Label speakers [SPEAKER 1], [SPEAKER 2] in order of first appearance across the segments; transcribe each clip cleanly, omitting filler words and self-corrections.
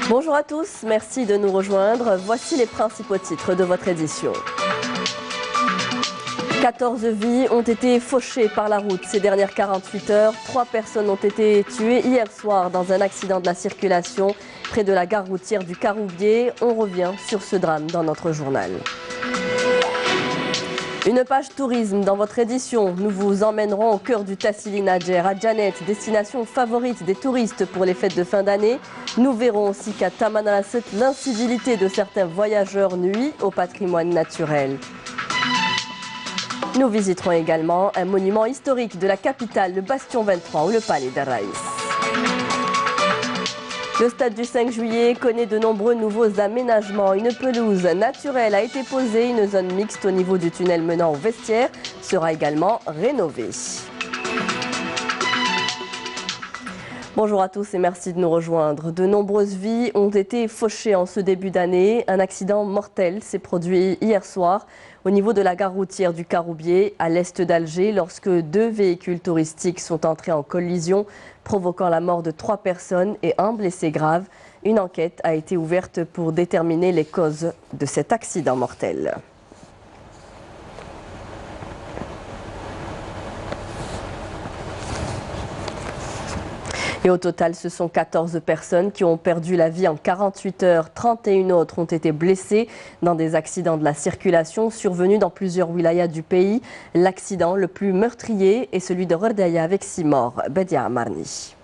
[SPEAKER 1] Bonjour à tous, merci de nous rejoindre. Voici les principaux titres de votre édition. 14 vies ont été fauchées par la route ces dernières 48 heures. 3 personnes ont été tuées hier soir dans un accident de la circulation près de la gare routière du Caroubier. On revient sur ce drame dans notre journal. Une page tourisme dans votre édition. Nous vous emmènerons au cœur du Tassili Nadjer, à Djanet, destination favorite des touristes pour les fêtes de fin d'année. Nous verrons aussi qu'à Tamanrasset, l'incivilité de certains voyageurs nuit au patrimoine naturel. Nous visiterons également un monument historique de la capitale, le Bastion 23 ou le Palais d'Arraïs. Le stade du 5 juillet connaît de nombreux nouveaux aménagements. Une pelouse naturelle a été posée, une zone mixte au niveau du tunnel menant au vestiaire sera également rénovée. Bonjour à tous et merci de nous rejoindre. De nombreuses vies ont été fauchées en ce début d'année. Un accident mortel s'est produit hier soir au niveau de la gare routière du Caroubier à l'est d'Alger lorsque 2 véhicules touristiques sont entrés en collision, provoquant la mort de 3 personnes et un blessé grave. Une enquête a été ouverte pour déterminer les causes de cet accident mortel. Et au total, ce sont 14 personnes qui ont perdu la vie en 48 heures. 31 autres ont été blessées dans des accidents de la circulation survenus dans plusieurs wilayas du pays. L'accident le plus meurtrier est celui de Rerdaya avec 6 morts. Bedia Amarni.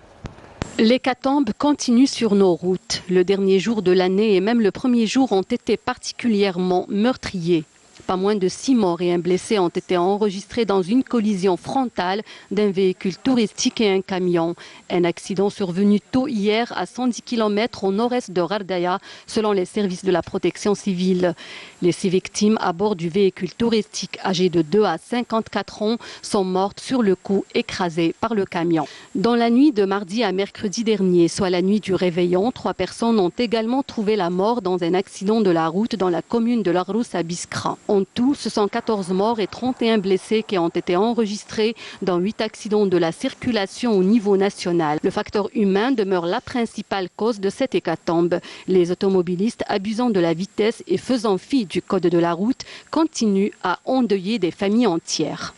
[SPEAKER 2] L'hécatombe continue sur nos routes. Le dernier jour de l'année et même le premier jour ont été particulièrement meurtriers. Pas moins de 6 morts et un blessé ont été enregistrés dans une collision frontale d'un véhicule touristique et un camion. Un accident survenu tôt hier à 110 km au nord-est de Rerdaya, selon les services de la protection civile. Les 6 victimes à bord du véhicule touristique âgées de 2 à 54 ans sont mortes sur le coup, écrasées par le camion. Dans la nuit de mardi à mercredi dernier, soit la nuit du réveillon, 3 personnes ont également trouvé la mort dans un accident de la route dans la commune de Larous à Biskra. En tout, ce sont 14 morts et 31 blessés qui ont été enregistrés dans 8 accidents de la circulation au niveau national. Le facteur humain demeure la principale cause de cette hécatombe. Les automobilistes abusant de la vitesse et faisant fi du code de la route continuent à endeuiller des familles entières.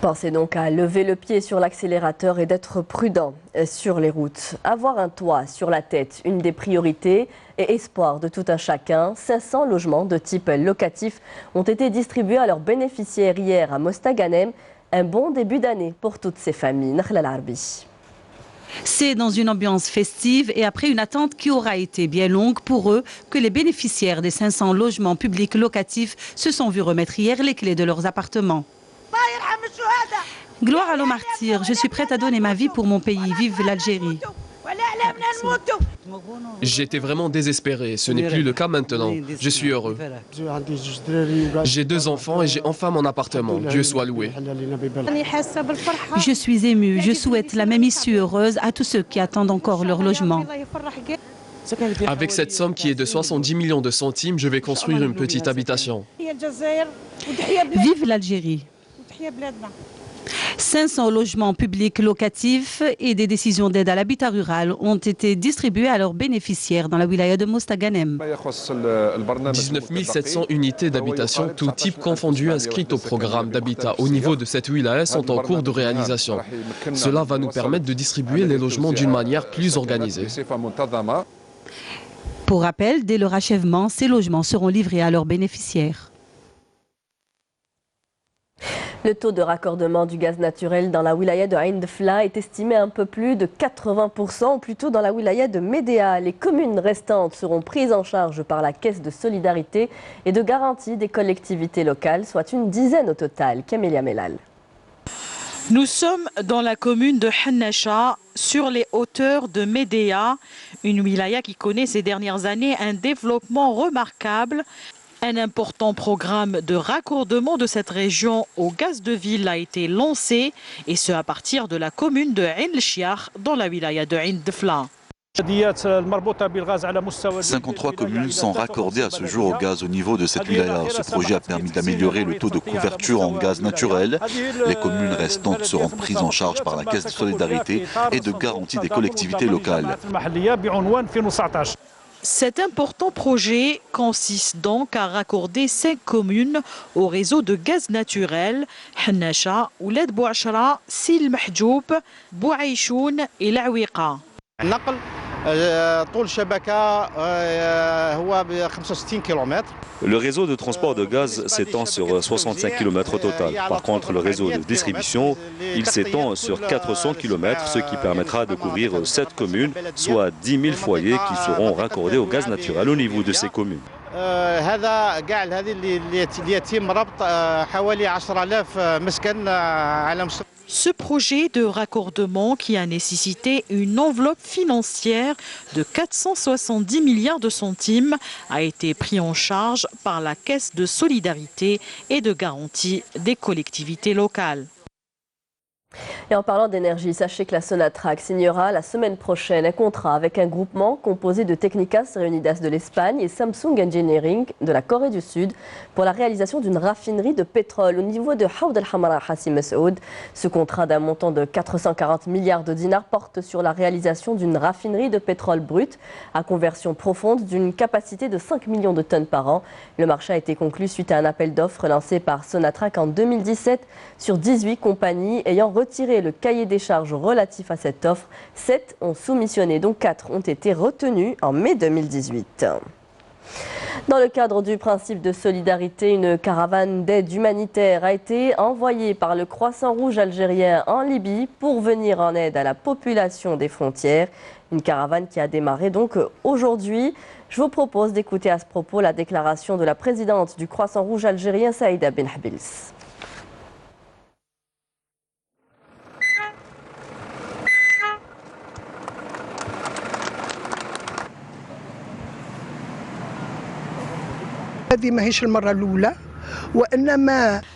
[SPEAKER 1] Pensez donc à lever le pied sur l'accélérateur et d'être prudent sur les routes. Avoir un toit sur la tête, une des priorités et espoir de tout un chacun. 500 logements de type locatif ont été distribués à leurs bénéficiaires hier à Mostaganem. Un bon début d'année pour toutes ces familles. Nakhla Larbi.
[SPEAKER 3] C'est dans une ambiance festive et après une attente qui aura été bien longue pour eux que les bénéficiaires des 500 logements publics locatifs se sont vus remettre hier les clés de leurs appartements. Gloire à nos martyrs, je suis prête à donner ma vie pour mon pays, vive l'Algérie.
[SPEAKER 4] J'étais vraiment désespéré, ce n'est plus le cas maintenant, je suis heureux. J'ai 2 enfants et j'ai enfin mon appartement, Dieu soit loué.
[SPEAKER 3] Je suis émue, je souhaite la même issue heureuse à tous ceux qui attendent encore leur logement.
[SPEAKER 4] Avec cette somme qui est de 70 millions de centimes, je vais construire une petite habitation.
[SPEAKER 3] Vive l'Algérie. 500 logements publics locatifs et des décisions d'aide à l'habitat rural ont été distribués à leurs bénéficiaires dans la wilaya de Mostaganem.
[SPEAKER 4] 19 700 unités d'habitation, tout type confondu, inscrites au programme d'habitat au niveau de cette wilaya sont en cours de réalisation. Cela va nous permettre de distribuer les logements d'une manière plus organisée.
[SPEAKER 3] Pour rappel, dès leur achèvement, ces logements seront livrés à leurs bénéficiaires.
[SPEAKER 1] Le taux de raccordement du gaz naturel dans la wilaya de Ain Dfla est estimé à un peu plus de 80%, ou plutôt dans la wilaya de Médéa. Les communes restantes seront prises en charge par la caisse de solidarité et de garantie des collectivités locales, soit une dizaine au total. Camélia Melal.
[SPEAKER 5] Nous sommes dans la commune de Hannacha, sur les hauteurs de Médéa, une wilaya qui connaît ces dernières années un développement remarquable. Un important programme de raccordement de cette région au gaz de ville a été lancé, et ce à partir de la commune de Ain El Chiach dans la wilaya de Ain Dfla.
[SPEAKER 6] 53 communes sont raccordées à ce jour au gaz au niveau de cette wilaya. Ce projet a permis d'améliorer le taux de couverture en gaz naturel. Les communes restantes seront prises en charge par la Caisse de solidarité et de garantie des collectivités locales.
[SPEAKER 5] Cet important projet consiste donc à raccorder 5 communes au réseau de gaz naturel, Hannasha, Ouled Bouachra, Sil Mahjoub, Bouaïchoun et l'Aouiqa.
[SPEAKER 7] Le réseau de transport de gaz s'étend sur 65 km au total. Par contre, le réseau de distribution, il s'étend sur 400 km, ce qui permettra de couvrir 7 communes, soit 10 000 foyers qui seront raccordés au gaz naturel au niveau de ces communes.
[SPEAKER 5] Ce projet de raccordement, qui a nécessité une enveloppe financière de 470 milliards de centimes, a été pris en charge par la Caisse de solidarité et de garantie des collectivités locales.
[SPEAKER 1] Et en parlant d'énergie, sachez que la Sonatrach signera la semaine prochaine un contrat avec un groupement composé de Técnicas Reunidas de l'Espagne et Samsung Engineering de la Corée du Sud pour la réalisation d'une raffinerie de pétrole au niveau de Haoud al-Hamra Hassim Masoud. Ce contrat d'un montant de 440 milliards de dinars porte sur la réalisation d'une raffinerie de pétrole brut à conversion profonde d'une capacité de 5 millions de tonnes par an. Le marché a été conclu suite à un appel d'offres lancé par Sonatrach en 2017 sur 18 compagnies ayant retiré le cahier des charges relatif à cette offre. 7 ont soumissionné, dont 4 ont été retenus en mai 2018. Dans le cadre du principe de solidarité, une caravane d'aide humanitaire a été envoyée par le Croissant Rouge algérien en Libye pour venir en aide à la population des frontières. Une caravane qui a démarré donc aujourd'hui. Je vous propose d'écouter à ce propos la déclaration de la présidente du Croissant Rouge algérien, Saïda Ben Habils.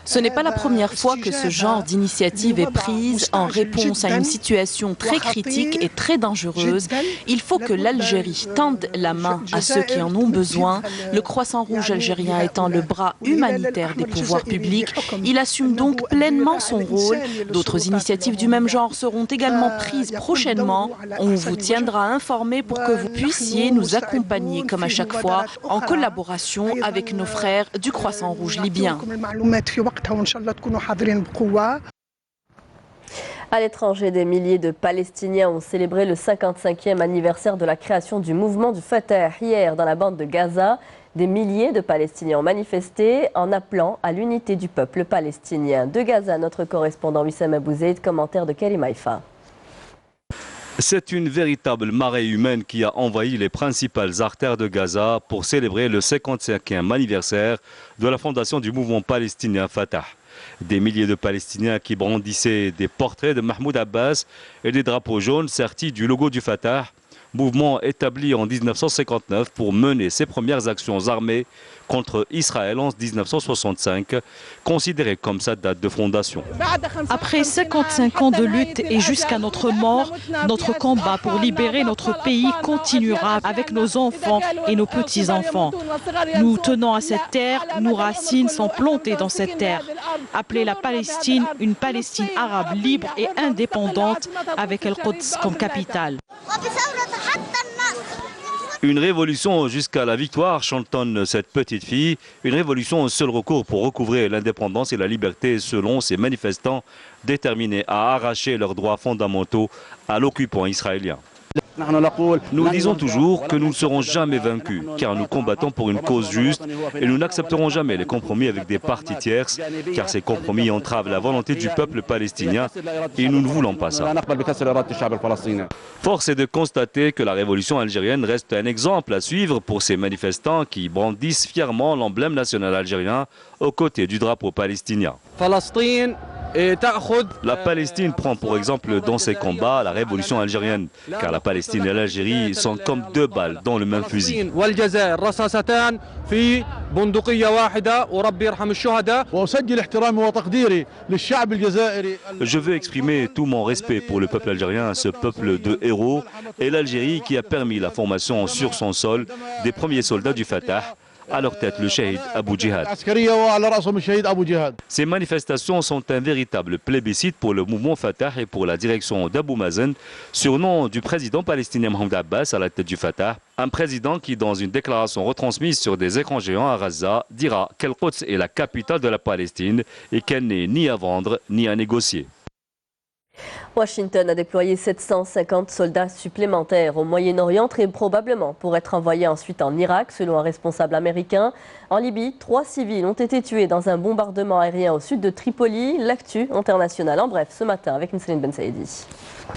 [SPEAKER 8] Ce n'est pas la première fois que ce genre d'initiative est prise en réponse à une situation très critique et très dangereuse. Il faut que l'Algérie tende la main à ceux qui en ont besoin. Le Croissant Rouge algérien étant le bras humanitaire des pouvoirs publics, il assume donc pleinement son rôle. D'autres initiatives du même genre seront également prises prochainement. On vous tiendra informés pour que vous puissiez nous accompagner comme à chaque fois en collaboration avec nos frères du Croissant Rouge libyen.
[SPEAKER 1] À l'étranger, des milliers de Palestiniens ont célébré le 55e anniversaire de la création du mouvement du Fatah hier dans la bande de Gaza. Des milliers de Palestiniens ont manifesté en appelant à l'unité du peuple palestinien. De Gaza, notre correspondant Wissam Abouzeid, commentaire de Karim Haïfa.
[SPEAKER 7] C'est une véritable marée humaine qui a envahi les principales artères de Gaza pour célébrer le 55e anniversaire de la fondation du mouvement palestinien Fatah. Des milliers de Palestiniens qui brandissaient des portraits de Mahmoud Abbas et des drapeaux jaunes sertis du logo du Fatah, mouvement établi en 1959 pour mener ses premières actions armées contre Israël en 1965, considéré comme sa date de fondation.
[SPEAKER 5] Après 55 ans de lutte et jusqu'à notre mort, notre combat pour libérer notre pays continuera avec nos enfants et nos petits-enfants. Nous tenons à cette terre, nos racines sont plantées dans cette terre. Appeler la Palestine une Palestine arabe libre et indépendante avec El-Quds comme capitale.
[SPEAKER 7] Une révolution jusqu'à la victoire, chantonne cette petite fille. Une révolution au seul recours pour recouvrer l'indépendance et la liberté selon ces manifestants déterminés à arracher leurs droits fondamentaux à l'occupant israélien. Nous disons toujours que nous ne serons jamais vaincus, car nous combattons pour une cause juste et nous n'accepterons jamais les compromis avec des parties tierces, car ces compromis entravent la volonté du peuple palestinien et nous ne voulons pas ça. Force est de constater que la révolution algérienne reste un exemple à suivre pour ces manifestants qui brandissent fièrement l'emblème national algérien aux côtés du drapeau palestinien. La Palestine prend pour exemple dans ses combats la révolution algérienne, car la Palestine et l'Algérie sont comme deux balles dans le même fusil. Je veux exprimer tout mon respect pour le peuple algérien, ce peuple de héros, et l'Algérie qui a permis la formation sur son sol des premiers soldats du Fatah, à leur tête le Shahid Abu Jihad. Ces manifestations sont un véritable plébiscite pour le mouvement Fatah et pour la direction d'Abou Mazen, surnom du président palestinien Mahmoud Abbas à la tête du Fatah. Un président qui, dans une déclaration retransmise sur des écrans géants à Gaza, dira qu'El-Quds est la capitale de la Palestine et qu'elle n'est ni à vendre ni à négocier.
[SPEAKER 1] Washington a déployé 750 soldats supplémentaires au Moyen-Orient, très probablement pour être envoyés ensuite en Irak, selon un responsable américain. En Libye, 3 civils ont été tués dans un bombardement aérien au sud de Tripoli. L'actu internationale en bref ce matin avec Nisrine Ben Saïdi.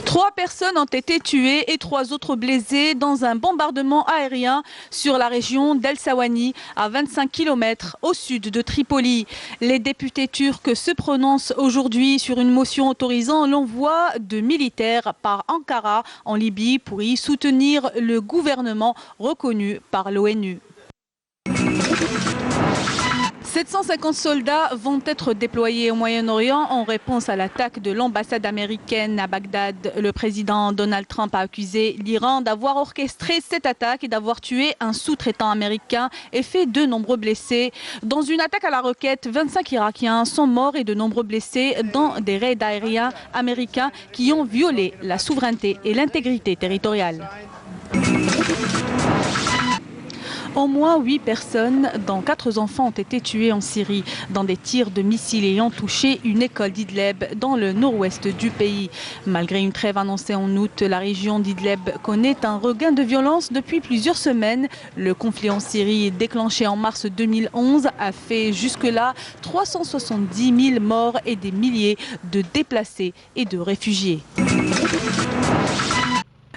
[SPEAKER 9] 3 personnes ont été tuées et 3 autres blessées dans un bombardement aérien sur la région d'El Sawani, à 25 km au sud de Tripoli. Les députés turcs se prononcent aujourd'hui sur une motion autorisant l'envoi de militaires par Ankara en Libye pour y soutenir le gouvernement reconnu par l'ONU. 750 soldats vont être déployés au Moyen-Orient en réponse à l'attaque de l'ambassade américaine à Bagdad. Le président Donald Trump a accusé l'Iran d'avoir orchestré cette attaque et d'avoir tué un sous-traitant américain et fait de nombreux blessés. Dans une attaque à la roquette, 25 Irakiens sont morts et de nombreux blessés dans des raids aériens américains qui ont violé la souveraineté et l'intégrité territoriale. Au moins 8 personnes, dont 4 enfants, ont été tués en Syrie dans des tirs de missiles ayant touché une école d'Idleb dans le nord-ouest du pays. Malgré une trêve annoncée en août, la région d'Idleb connaît un regain de violence depuis plusieurs semaines. Le conflit en Syrie, déclenché en mars 2011, a fait jusque-là 370 000 morts et des milliers de déplacés et de réfugiés.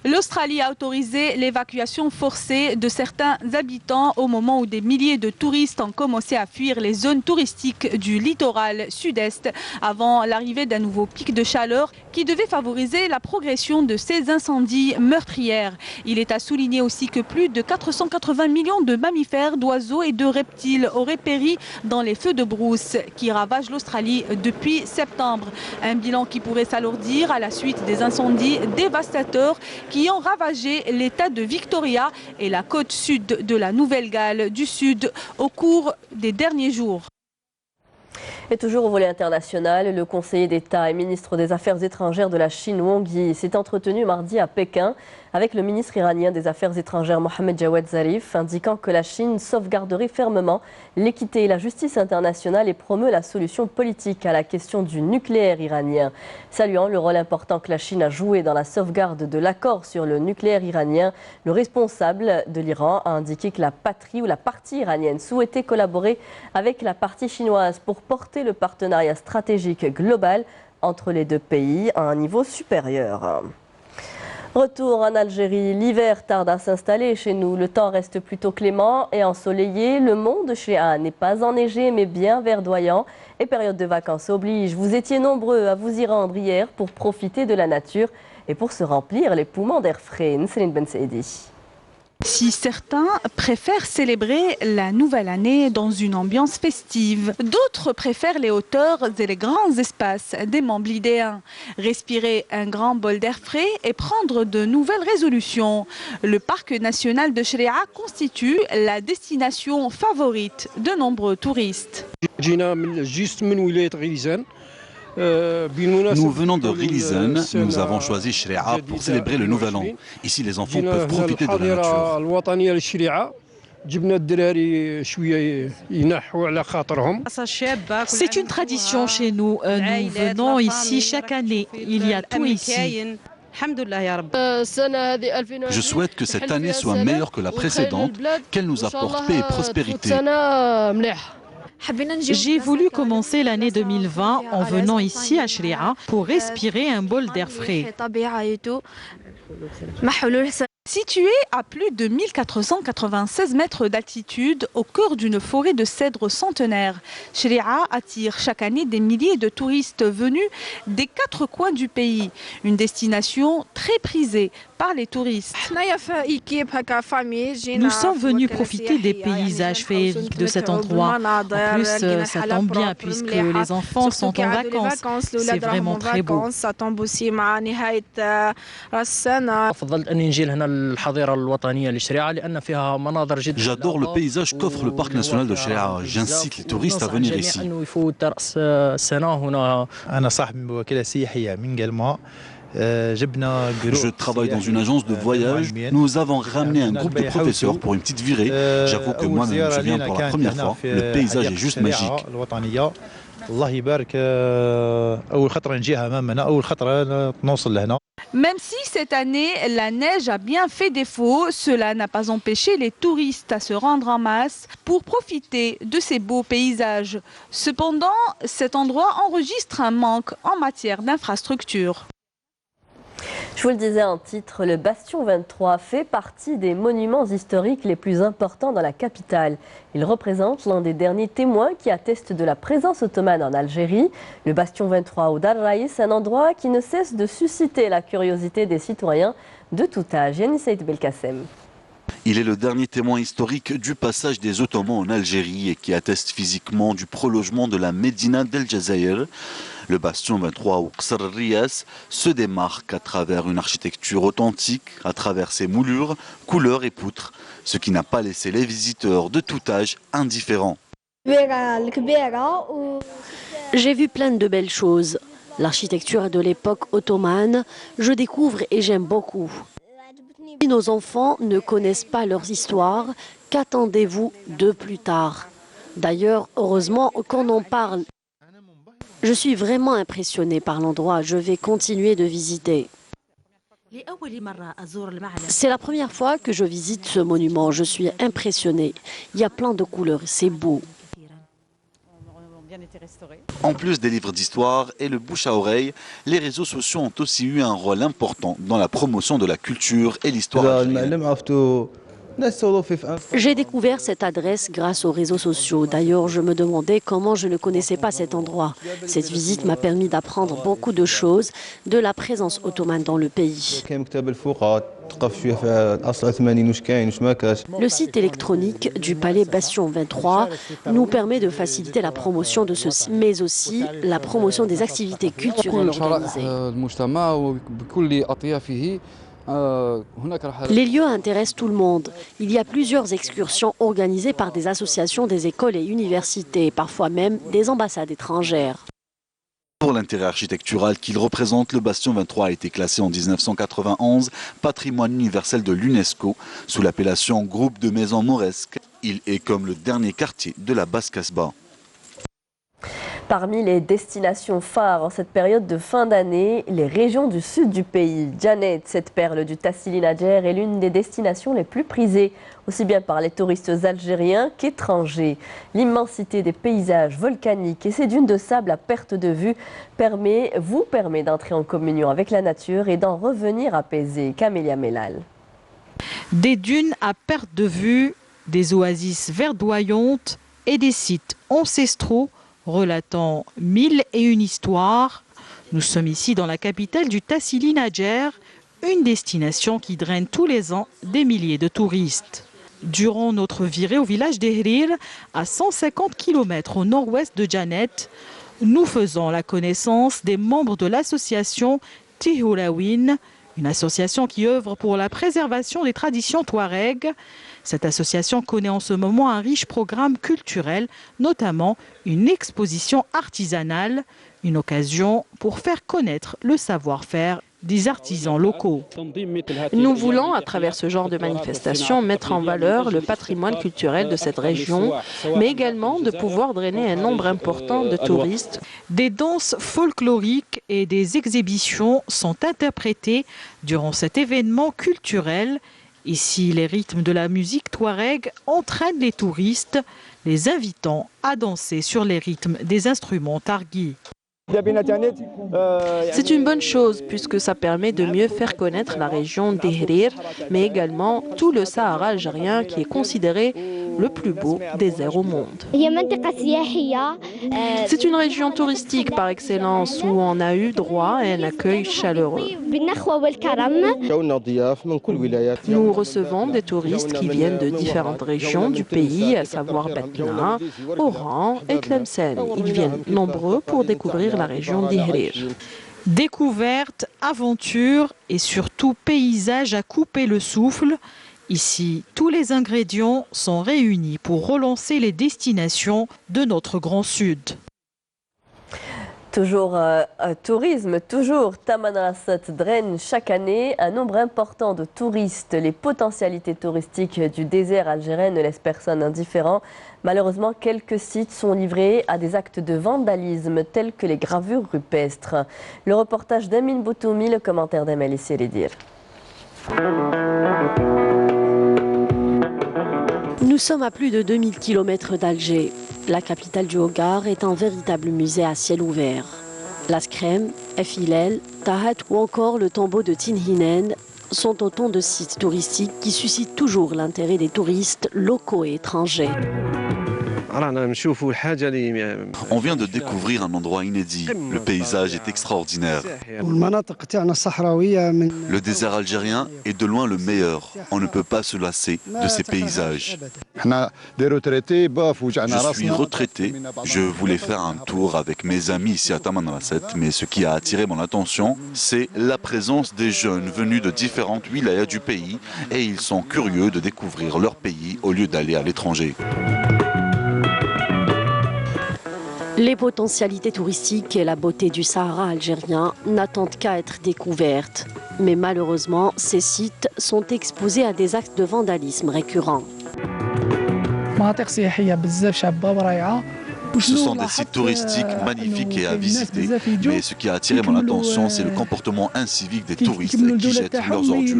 [SPEAKER 9] L'Australie a autorisé l'évacuation forcée de certains habitants au moment où des milliers de touristes ont commencé à fuir les zones touristiques du littoral sud-est avant l'arrivée d'un nouveau pic de chaleur qui devait favoriser la progression de ces incendies meurtrières. Il est à souligner aussi que plus de 480 millions de mammifères, d'oiseaux et de reptiles auraient péri dans les feux de brousse qui ravagent l'Australie depuis septembre. Un bilan qui pourrait s'alourdir à la suite des incendies dévastateurs qui ont ravagé l'État de Victoria et la côte sud de la Nouvelle-Galles du Sud au cours des derniers jours.
[SPEAKER 1] Et toujours au volet international, le conseiller d'État et ministre des Affaires étrangères de la Chine, Wang Yi, s'est entretenu mardi à Pékin avec le ministre iranien des Affaires étrangères Mohammad Jawad Zarif, indiquant que la Chine sauvegarderait fermement l'équité et la justice internationale et promeut la solution politique à la question du nucléaire iranien. Saluant le rôle important que la Chine a joué dans la sauvegarde de l'accord sur le nucléaire iranien, le responsable de l'Iran a indiqué que la patrie ou la partie iranienne souhaitait collaborer avec la partie chinoise pour porter le partenariat stratégique global entre les deux pays à un niveau supérieur. Retour en Algérie, l'hiver tarde à s'installer chez nous. Le temps reste plutôt clément et ensoleillé. Le mont de Chéa n'est pas enneigé mais bien verdoyant. Et période de vacances oblige. Vous étiez nombreux à vous y rendre hier pour profiter de la nature et pour se remplir les poumons d'air frais. Nisrine Ben Saïdi.
[SPEAKER 9] Si certains préfèrent célébrer la nouvelle année dans une ambiance festive, d'autres préfèrent les hauteurs et les grands espaces des monts blidéens. Respirer un grand bol d'air frais et prendre de nouvelles résolutions. Le parc national de Chréa constitue la destination favorite de nombreux touristes.
[SPEAKER 6] Nous venons de Rilizen, nous avons choisi Chréa pour célébrer le Nouvel An. Ici, les enfants peuvent profiter de la nature.
[SPEAKER 5] C'est une tradition chez nous. Nous venons ici chaque année. Il y a tout ici.
[SPEAKER 6] Je souhaite que cette année soit meilleure que la précédente, qu'elle nous apporte paix et prospérité.
[SPEAKER 5] J'ai voulu commencer l'année 2020 en venant ici à Chréa pour respirer un bol d'air frais.
[SPEAKER 9] Situé à plus de 1496 mètres d'altitude, au cœur d'une forêt de cèdres centenaires, Chéri'a attire chaque année des milliers de touristes venus des 4 coins du pays. Une destination très prisée par les touristes.
[SPEAKER 5] Nous sommes venus profiter des paysages féeriques de cet endroit. En plus, ça tombe bien puisque les enfants sont en vacances. C'est vraiment très beau.
[SPEAKER 6] J'adore le paysage qu'offre le parc national de Chéri'a. J'incite les touristes à venir ici. Je travaille dans une agence de voyage. Nous avons ramené un groupe de professeurs pour une petite virée. J'avoue que moi-même, je viens pour la première fois. Le paysage est juste magique.
[SPEAKER 9] Même si cette année, la neige a bien fait défaut, cela n'a pas empêché les touristes à se rendre en masse pour profiter de ces beaux paysages. Cependant, cet endroit enregistre un manque en matière d'infrastructures.
[SPEAKER 1] Je vous le disais en titre, le Bastion 23 fait partie des monuments historiques les plus importants dans la capitale. Il représente l'un des derniers témoins qui attestent de la présence ottomane en Algérie. Le Bastion 23 ou Dar Raïs, un endroit qui ne cesse de susciter la curiosité des citoyens de tout âge. Yannis Saïd Belkacem.
[SPEAKER 6] Il est le dernier témoin historique du passage des Ottomans en Algérie et qui atteste physiquement du prolongement de la Médina d'El Jazaïr. Le Bastion 23 ou Qsr Riyas se démarque à travers une architecture authentique, à travers ses moulures, couleurs et poutres, ce qui n'a pas laissé les visiteurs de tout âge indifférents.
[SPEAKER 10] J'ai vu plein de belles choses. L'architecture de l'époque ottomane, je découvre et j'aime beaucoup. Si nos enfants ne connaissent pas leurs histoires, qu'attendez-vous de plus tard? D'ailleurs, heureusement qu'on en parle. Je suis vraiment impressionnée par l'endroit. Je vais continuer de visiter. C'est la première fois que je visite ce monument. Je suis impressionnée. Il y a plein de couleurs. C'est beau.
[SPEAKER 6] En plus des livres d'histoire et le bouche à oreille, les réseaux sociaux ont aussi eu un rôle important dans la promotion de la culture et l'histoire algérienne.
[SPEAKER 10] J'ai découvert cette adresse grâce aux réseaux sociaux. D'ailleurs, je me demandais comment je ne connaissais pas cet endroit. Cette visite m'a permis d'apprendre beaucoup de choses de la présence ottomane dans le pays. Le site électronique du palais Bastion 23 nous permet de faciliter la promotion de ce site, mais aussi la promotion des activités culturelles organisées. Les lieux intéressent tout le monde. Il y a plusieurs excursions organisées par des associations, des écoles et universités, parfois même des ambassades étrangères.
[SPEAKER 6] Pour l'intérêt architectural qu'il représente, le Bastion 23 a été classé en 1991 patrimoine universel de l'UNESCO sous l'appellation groupe de maisons mauresques. Il est comme le dernier quartier de la Basse-Casbah.
[SPEAKER 1] Parmi les destinations phares en cette période de fin d'année, les régions du sud du pays. Djanet, cette perle du Tassili Nadjer, est l'une des destinations les plus prisées, aussi bien par les touristes algériens qu'étrangers. L'immensité des paysages volcaniques et ses dunes de sable à perte de vue vous permet d'entrer en communion avec la nature et d'en revenir apaisé. Camélia Mellal.
[SPEAKER 5] Des dunes à perte de vue, des oasis verdoyantes et des sites ancestraux relatant 1001 histoires. Nous sommes ici dans la capitale du Tassili Nadjer, une destination qui draine tous les ans des milliers de touristes. Durant notre virée au village d'Ehrir, à 150 km au nord-ouest de Djanet, nous faisons la connaissance des membres de l'association Tihoulawin, une association qui œuvre pour la préservation des traditions touaregs. Cette association connaît en ce moment un riche programme culturel, notamment une exposition artisanale, une occasion pour faire connaître le savoir-faire des artisans locaux.
[SPEAKER 8] Nous voulons, à travers ce genre de manifestation, mettre en valeur le patrimoine culturel de cette région, mais également de pouvoir drainer un nombre important de touristes.
[SPEAKER 5] Des danses folkloriques et des exhibitions sont interprétées durant cet événement culturel. Ici, les rythmes de la musique touareg entraînent les touristes, les invitant à danser sur les rythmes des instruments targui.
[SPEAKER 8] C'est une bonne chose puisque ça permet de mieux faire connaître la région d'Ihrir, mais également tout le Sahara algérien qui est considéré le plus beau désert au monde. C'est une région touristique par excellence où on a eu droit à un accueil chaleureux. Nous recevons des touristes qui viennent de différentes régions du pays, à savoir Batna, Oran et Tlemcen. Ils viennent nombreux pour découvrir la région d'Ihrir.
[SPEAKER 5] Découverte, aventure et surtout paysage à couper le souffle. Ici, tous les ingrédients sont réunis pour relancer les destinations de notre Grand Sud.
[SPEAKER 1] Toujours tourisme, toujours Tamanrasset draine chaque année un nombre important de touristes. Les potentialités touristiques du désert algérien ne laissent personne indifférent. Malheureusement, quelques sites sont livrés à des actes de vandalisme tels que les gravures rupestres. Le reportage d'Amin Boutoumi, le commentaire d'Amélie Sélédir.
[SPEAKER 10] Nous sommes à plus de 2000 km d'Alger. La capitale du Hogar est un véritable musée à ciel ouvert. L'Askrem, Efilel, Tahat ou encore le tombeau de Tinhinen sont autant de sites touristiques qui suscitent toujours l'intérêt des touristes locaux et étrangers.
[SPEAKER 6] On vient de découvrir un endroit inédit. Le paysage est extraordinaire. Le désert algérien est de loin le meilleur. On ne peut pas se lasser de ces paysages. Je suis retraité. Je voulais faire un tour avec mes amis ici à Tamanrasset, mais ce qui a attiré mon attention, c'est la présence des jeunes venus de différentes wilayas du pays et ils sont curieux de découvrir leur pays au lieu d'aller à l'étranger.
[SPEAKER 10] Les potentialités touristiques et la beauté du Sahara algérien n'attendent qu'à être découvertes. Mais malheureusement, ces sites sont exposés à des actes de vandalisme récurrents.
[SPEAKER 6] Ce sont des sites touristiques magnifiques et à visiter, mais ce qui a attiré mon attention, c'est le comportement incivique des touristes qui jettent leurs ordures.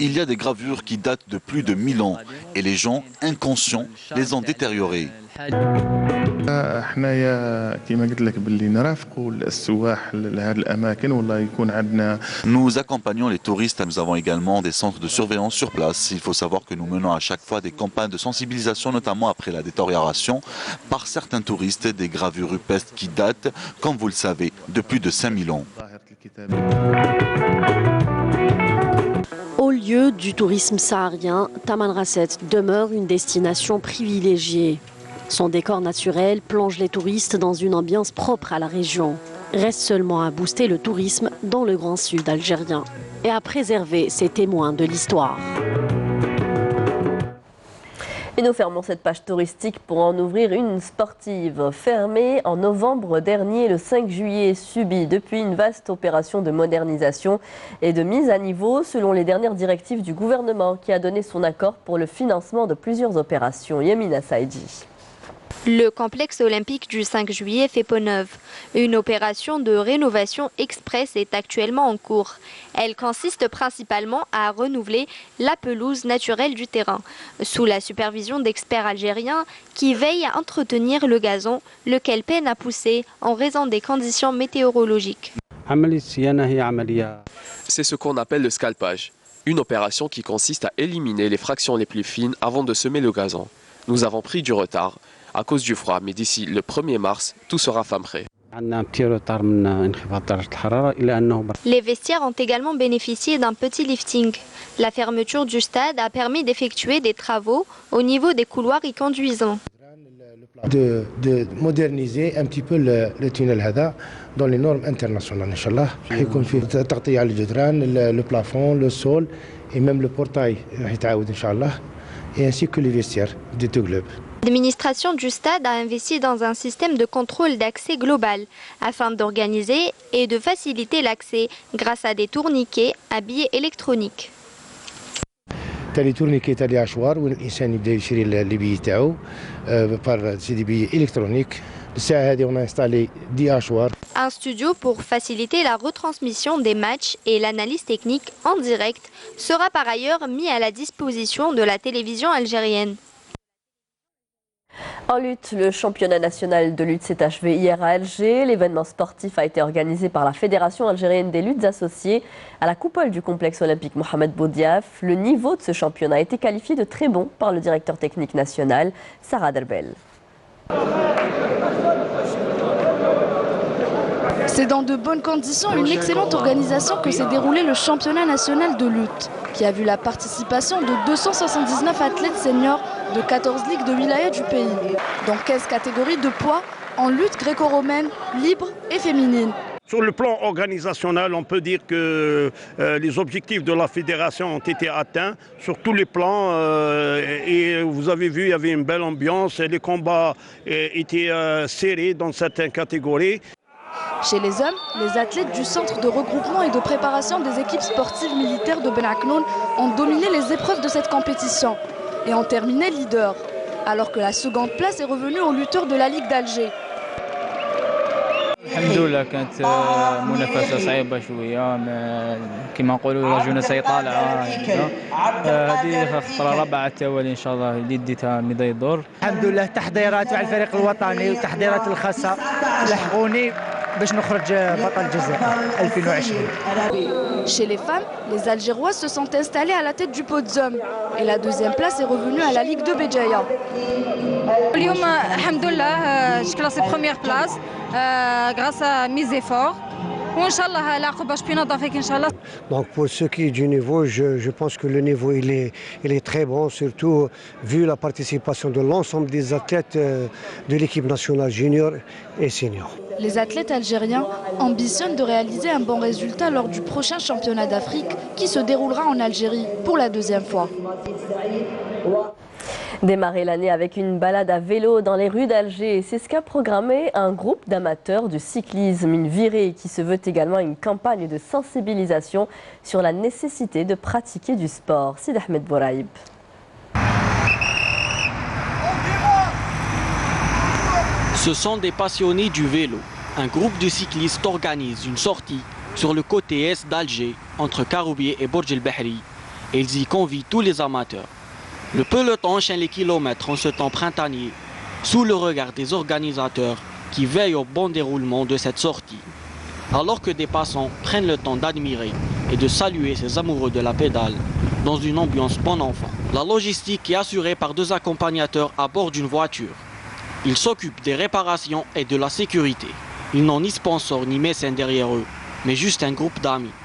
[SPEAKER 6] Il y a des gravures qui datent de plus de 1000 ans et les gens, inconscients, les ont détériorées. Nous accompagnons les touristes. Nous avons également des centres de surveillance sur place. Il faut savoir que nous menons à chaque fois des campagnes de sensibilisation, notamment après la détérioration par certains touristes des gravures rupestres qui datent, comme vous le savez, de plus de 5000 ans.
[SPEAKER 10] Au lieu du tourisme saharien, Tamanrasset demeure une destination privilégiée. Son décor naturel plonge les touristes dans une ambiance propre à la région. Reste seulement à booster le tourisme dans le Grand Sud algérien et à préserver ces témoins de l'histoire.
[SPEAKER 1] Et nous fermons cette page touristique pour en ouvrir une sportive. Fermée en novembre dernier, le 5 juillet subit depuis une vaste opération de modernisation et de mise à niveau selon les dernières directives du gouvernement qui a donné son accord pour le financement de plusieurs opérations. Yamina Saïdi.
[SPEAKER 11] Le complexe olympique du 5 juillet fait peau neuve. Une opération de rénovation express est actuellement en cours. Elle consiste principalement à renouveler la pelouse naturelle du terrain, sous la supervision d'experts algériens qui veillent à entretenir le gazon, lequel peine à pousser en raison des conditions météorologiques.
[SPEAKER 4] C'est ce qu'on appelle le scalpage, une opération qui consiste à éliminer les fractions les plus fines avant de semer le gazon. Nous avons pris du retard à cause du froid, mais d'ici le 1er mars, tout sera fin prêt.
[SPEAKER 11] Les vestiaires ont également bénéficié d'un petit lifting. La fermeture du stade a permis d'effectuer des travaux au niveau des couloirs y conduisant.
[SPEAKER 12] De moderniser un petit peu le tunnel dans les normes internationales, Inch'Allah. Le plafond, le sol et même le portail, Inch'Allah, et ainsi que les vestiaires des deux clubs.
[SPEAKER 11] L'administration du stade a investi dans un système de contrôle d'accès global afin d'organiser et de faciliter l'accès grâce à des tourniquets à billets électroniques.
[SPEAKER 12] Les tourniquets à choir où l'insan يبدا يشري les billets تاعو par des billets électroniques. On a installé 10 hachoirs.
[SPEAKER 11] Un studio pour faciliter la retransmission des matchs et l'analyse technique en direct sera par ailleurs mis à la disposition de la télévision algérienne.
[SPEAKER 1] En lutte, le championnat national de lutte s'est achevé hier à Alger. L'événement sportif a été organisé par la Fédération algérienne des luttes associées à la coupole du complexe olympique Mohamed Boudiaf. Le niveau de ce championnat a été qualifié de très bon par le directeur technique national, Sarah Derbel.
[SPEAKER 13] C'est dans de bonnes conditions, une excellente organisation que s'est déroulé le championnat national de lutte, qui a vu la participation de 279 athlètes seniors de 14 ligues de wilaya du pays, dans 15 catégories de poids en lutte gréco-romaine, libre et féminine.
[SPEAKER 14] Sur le plan organisationnel, on peut dire que les objectifs de la fédération ont été atteints sur tous les plans. Et vous avez vu, il y avait une belle ambiance. Les combats étaient serrés dans certaines catégories.
[SPEAKER 13] Chez les hommes, les athlètes du centre de regroupement et de préparation des équipes sportives militaires de Ben Aknoun ont dominé les épreuves de cette compétition et ont terminé leader, alors que la seconde place est revenue aux lutteurs de la Ligue d'Alger.
[SPEAKER 15] الحمد لله كانت منافسة صعيبة شوية كما نقولوا رجلنا سيطالع هذه الخطرة الرابعة على التوالي إن شاء الله اللي ديتها ميداي الدور. الحمد لله التحضيرات مع الفريق الوطني والتحضيرات الخاصة لحقوني باش نخرج بطل الجزائر 2020.
[SPEAKER 13] Chez les femmes, les Algéroises se sont installées à la tête du podium et la deuxième place est revenue à la Ligue de Béjaïa.
[SPEAKER 16] اليوم الحمد لله كلاسي première place grâce à mes efforts.
[SPEAKER 17] Donc pour ce qui est du niveau, je pense que le niveau il est très bon, surtout vu la participation de l'ensemble des athlètes de l'équipe nationale junior et senior.
[SPEAKER 13] Les athlètes algériens ambitionnent de réaliser un bon résultat lors du prochain championnat d'Afrique qui se déroulera en Algérie pour la deuxième fois.
[SPEAKER 1] Démarrer l'année avec une balade à vélo dans les rues d'Alger, c'est ce qu'a programmé un groupe d'amateurs du cyclisme, une virée qui se veut également une campagne de sensibilisation sur la nécessité de pratiquer du sport. Sid Ahmed Bouraïb.
[SPEAKER 18] Ce sont des passionnés du vélo. Un groupe de cyclistes organise une sortie sur le côté est d'Alger, entre Karoubieh et Bourj El Bahri. Et ils y convient tous les amateurs. Le peloton enchaîne les kilomètres en ce temps printanier, sous le regard des organisateurs qui veillent au bon déroulement de cette sortie. Alors que des passants prennent le temps d'admirer et de saluer ces amoureux de la pédale dans une ambiance bon enfant. La logistique est assurée par 2 accompagnateurs à bord d'une voiture. Ils s'occupent des réparations et de la sécurité. Ils n'ont ni sponsor ni mécène derrière eux, mais juste un groupe d'amis.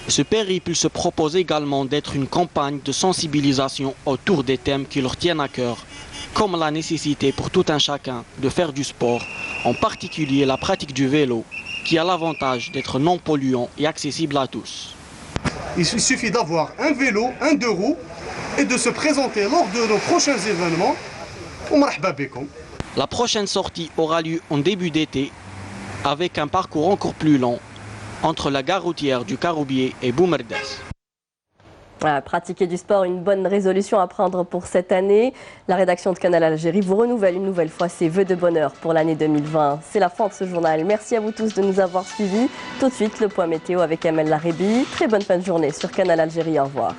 [SPEAKER 18] Ce périple se propose également d'être une campagne de sensibilisation autour des thèmes qui leur tiennent à cœur, comme la nécessité pour tout un chacun de faire du sport, en particulier la pratique du vélo, qui a l'avantage d'être non polluant et accessible à tous.
[SPEAKER 19] Il suffit d'avoir un vélo, un 2 roues, et de se présenter lors de nos prochains événements.
[SPEAKER 18] La prochaine sortie aura lieu en début d'été, avec un parcours encore plus long, entre la gare routière du Karoubieh et Boumerdes.
[SPEAKER 1] Pratiquer du sport, une bonne résolution à prendre pour cette année. La rédaction de Canal Algérie vous renouvelle une nouvelle fois ses vœux de bonheur pour l'année 2020. C'est la fin de ce journal. Merci à vous tous de nous avoir suivis. Tout de suite, le point météo avec Amel Larébi. Très bonne fin de journée sur Canal Algérie. Au revoir.